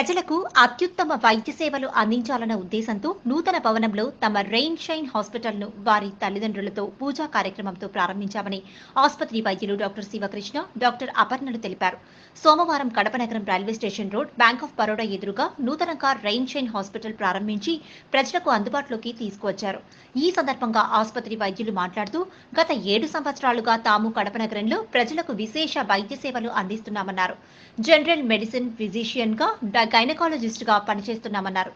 ప్రజలకు అత్యుత్తమ వైద్య సేవలు అందించాలన్న ఉద్దేశంతో నూతన భవనంలో తమ రెయిన్ షైన్ హాస్పిటల్ను వారి తల్లిదండ్రులతో పూజా కార్యక్రమంతో ప్రారంభించామని ఆసుపత్రి వైద్యులు డాక్టర్ శివకృష్ణ, డాక్టర్ అపర్ణలు తెలిపారు. సోమవారం కడప నగరం railway station road, bank of Baroda ఎదురుగా నూతనంగా రెయిన్ షైన్ హాస్పిటల్ ప్రారంభించి ప్రజలకు అందుబాటులోకి తీసుకువచ్చారు. ఈ సందర్భంగా ఆసుపత్రి వైద్యులు మాట్లాడుతూ గత 7 సంవత్సరాలుగా తాము కడప నగరంలో ప్రజలకు విశేష వైద్య సేవలు అందిస్తున్నామన్నారు. జనరల్ మెడిసిన్ ఫిజిషియన్ గా, గైనకాలజిస్ట్ గా పనిచేస్తున్నామన్నారు.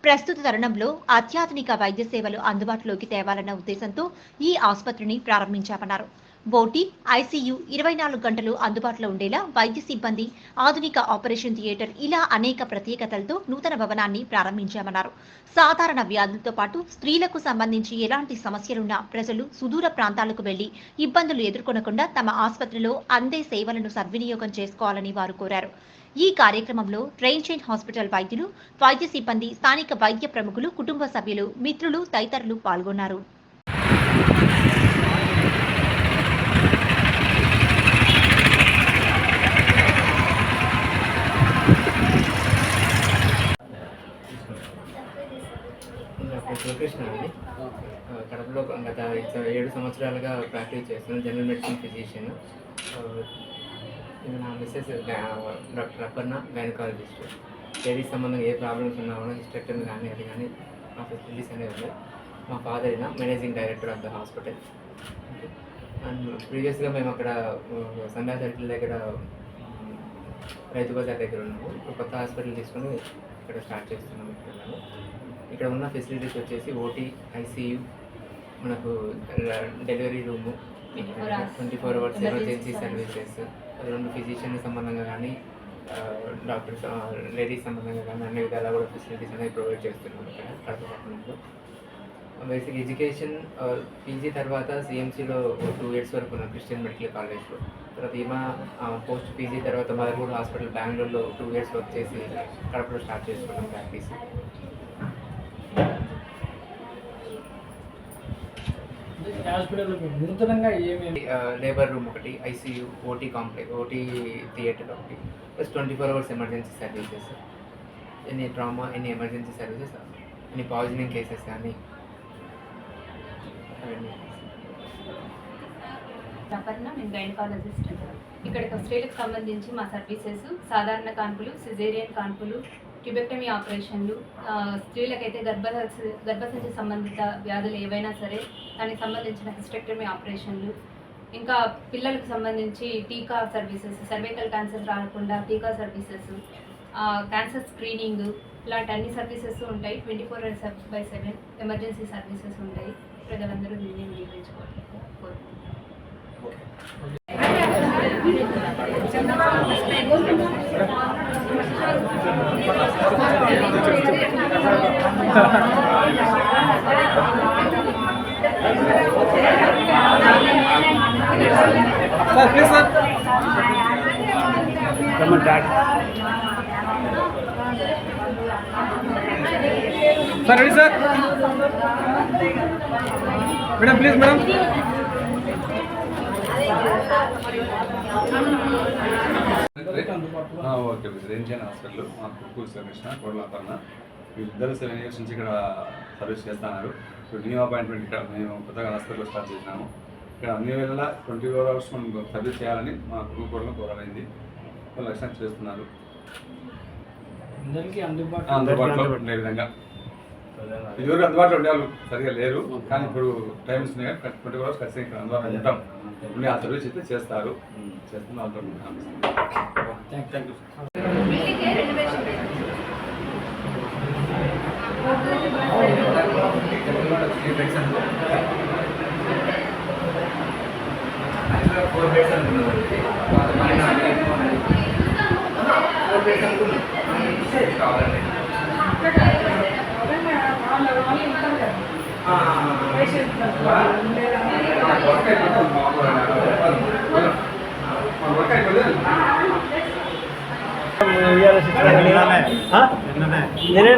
ప్రస్తుత తరుణంలో అత్యాధునిక వైద్య సేవలు అందుబాటులోకి తేవాలన్న ఉద్దేశంతో ఈ ఆసుపత్రిని ప్రారంభించామన్నారు. ఓటీ, ఐసీయూ 24 గంటలు అందుబాటులో ఉండేలా వైద్య సిబ్బంది, ఆధునిక ఆపరేషన్ థియేటర్ ఇలా అనేక ప్రత్యేకతలతో నూతన భవనాన్ని ప్రారంభించామన్నారు. సాధారణ వ్యాధులతో పాటు స్త్రీలకు సంబంధించి ఎలాంటి సమస్యలున్నా ప్రజలు సుదూర ప్రాంతాలకు వెళ్లి ఇబ్బందులు ఎదుర్కొనకుండా తమ ఆసుపత్రిలో అందే సేవలను సద్వినియోగం చేసుకోవాలని వారు కోరారు. ఈ కార్యక్రమంలో రెయిన్ షైన్ హాస్పిటల్ వైద్యులు, వైద్య సిబ్బంది, స్థానిక వైద్య ప్రముఖులు, కుటుంబ సభ్యులు, మిత్రులు తదితరులు పాల్గొన్నారు. శివకృష్ణ అండి. కడపలో గత 7 సంవత్సరాలుగా ప్రాక్టీస్ చేస్తున్నాను. General medicine physician. నా Mrs doctor Aparna, gynaecologist. Ladies సంబంధంగా ఏ ప్రాబ్లమ్స్ ఉన్నా కూడా హిస్టెక్టమీ కానీ అది కానీ మా ఫెసిలిటీస్ అనేవి ఉన్నాయి. మా ఫాదర్ అయినా managing director of the hospital. And ప్రీవియస్గా మేము అక్కడ సంధ్యా సర్కిల్ దగ్గర రైతు బజార్ దగ్గర ఉన్నాము. ఇప్పుడు కొత్త హాస్పిటల్ తీసుకొని ఇక్కడ స్టార్ట్ చేస్తున్నాము. ఇక్కడ ఉన్న ఫెసిలిటీస్ వచ్చేసి ఓటీ, ఐసీయూ, మనకు delivery room, 24 hours emergency services, 2 physician సంబంధంగా కానీ డాక్టర్స్ లేడీస్ సంబంధంగా కానీ అన్ని విధాలా కూడా ఫెసిలిటీస్ అనేది ప్రొవైడ్ చేస్తున్నాం ఇక్కడ కడప పట్టణంలో. బేసిక్ ఎడ్యుకేషన్ పీజీ తర్వాత సిఎంసీలో 2 years వరకు ఉన్నాను క్రిస్టియన్ మెడికల్ కాలేజ్లో. తర్వాత ఈమా పోస్ట్ పీజీ తర్వాత మదర్హుడ్ హాస్పిటల్ బెంగళూరులో 2 years వర్క్ చేసి కడపలో స్టార్ట్ చేసుకున్నాం ప్రాక్టీస్. నూతనంగా ఏమేమి లేబర్ రూమ్ ఒకటి, ICU, OT complex, OT theatre ఒకటి, plus 24 hours emergency services, any trauma, any emergency services, any poisoning cases కానీ అవన్నీ. అపర్ణ, నేను గైనకాలజిస్ట్. ఇక్కడ స్త్రీలకు సంబంధించి మా సర్వీసెస్ సాధారణ కాన్పులు, సిజేరియన్ కాన్పులు, ట్యూబెక్టమీ ఆపరేషన్లు, స్త్రీలకైతే గర్భసంచి సంబంధిత వ్యాధులు ఏవైనా సరే దానికి సంబంధించిన హిస్టెక్టమీ ఆపరేషన్లు, ఇంకా పిల్లలకు సంబంధించి టీకా సర్వీసెస్, సర్వైకల్ క్యాన్సర్ రాకుండా టీకా సర్వీసెస్, క్యాన్సర్ స్క్రీనింగ్, ఇలాంటి అన్ని సర్వీసెస్ ఉంటాయి. 24/7 ఎమర్జెన్సీ సర్వీసెస్ ఉంటాయి. ప్రజలందరూ దీన్ని వినియోగించుకోవాలి. Sir please sir sir ready sir madam please madam. Okay, rain shine hospital మా కుక్కూరు శివకృష్ణ, కోడల అపర్ణ, వీళ్ళిద్దరు 7 years నుంచి ఇక్కడ సర్వీస్ చేస్తున్నారు. ఇప్పుడు న్యూ అపాయింట్మెంట్ ఇక్కడ మేము కొత్తగా హాస్పిటల్లో స్టార్ట్ చేసినాము. ఇక్కడ అన్ని వేళలా 24 hours మనం సర్వీస్ చేయాలని మా కుక్కూరులో కోరాలైంది. వాళ్ళు లక్ష్యం చేస్తున్నారు. అందరికీ అందుబాటులో ఉండే విధంగా. ఇదివరకు అందుబాటులో ఉండేవాళ్ళు సరిగా లేరు, కానీ ఇప్పుడు టైమ్స్ 24 hours ఖచ్చితంగా ఇక్కడ అందుబాటులో ఉంటాం. ఇప్పుడు ఆ సర్వీస్ అయితే చేస్తారు, చేస్తున్న థ్యాంక్ యూ.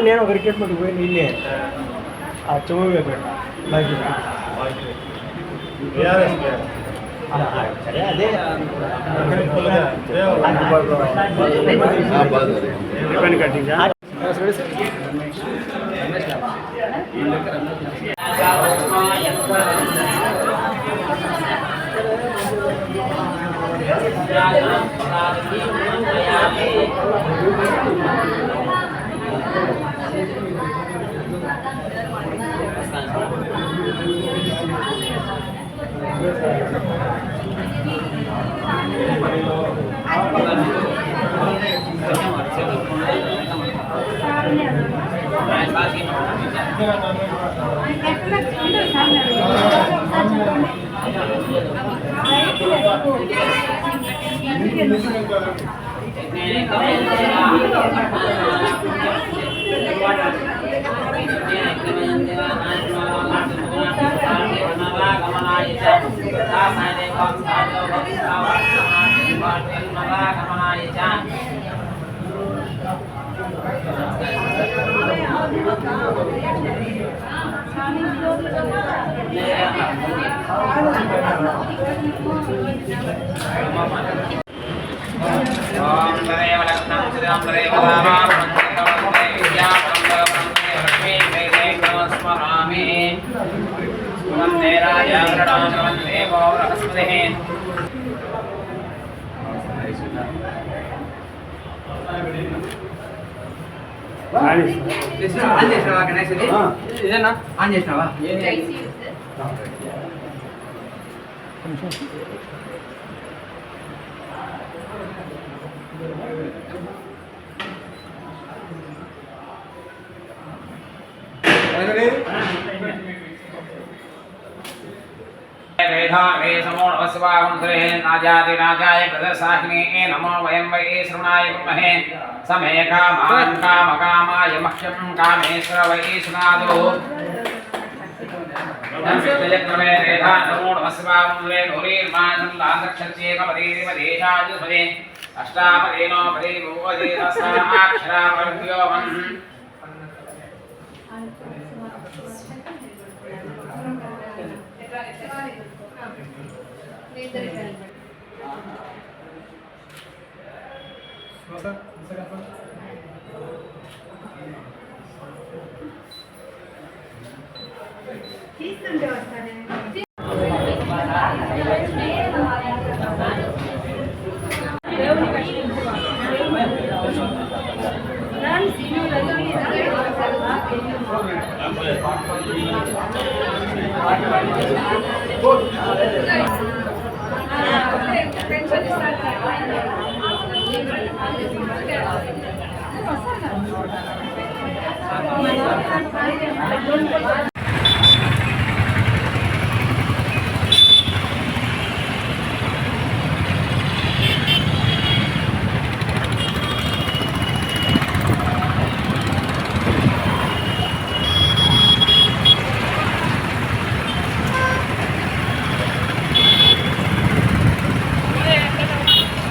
నేను ఒక క్రికెట్ మటుకు పోయి నిన్నే ఆ చెవు పెట్టా సరే అదే కటింగ్ ఆన్ చేసినావా గణేష్? ఇదేనా ఆన్ చేసినావా? नमो वयं वै श्रवणाय कुर्महे समे कामान् कामकामाय मह्यं कामेश्वर वै शृणादो नमस्ते रेधा नमो नमस्वामुले नूरीर्मानं लाक्षच्येकपदीरिमदेशाजुपदे अष्टापदेनो पदेवोदेतसा अक्षरावर्ध्योमन्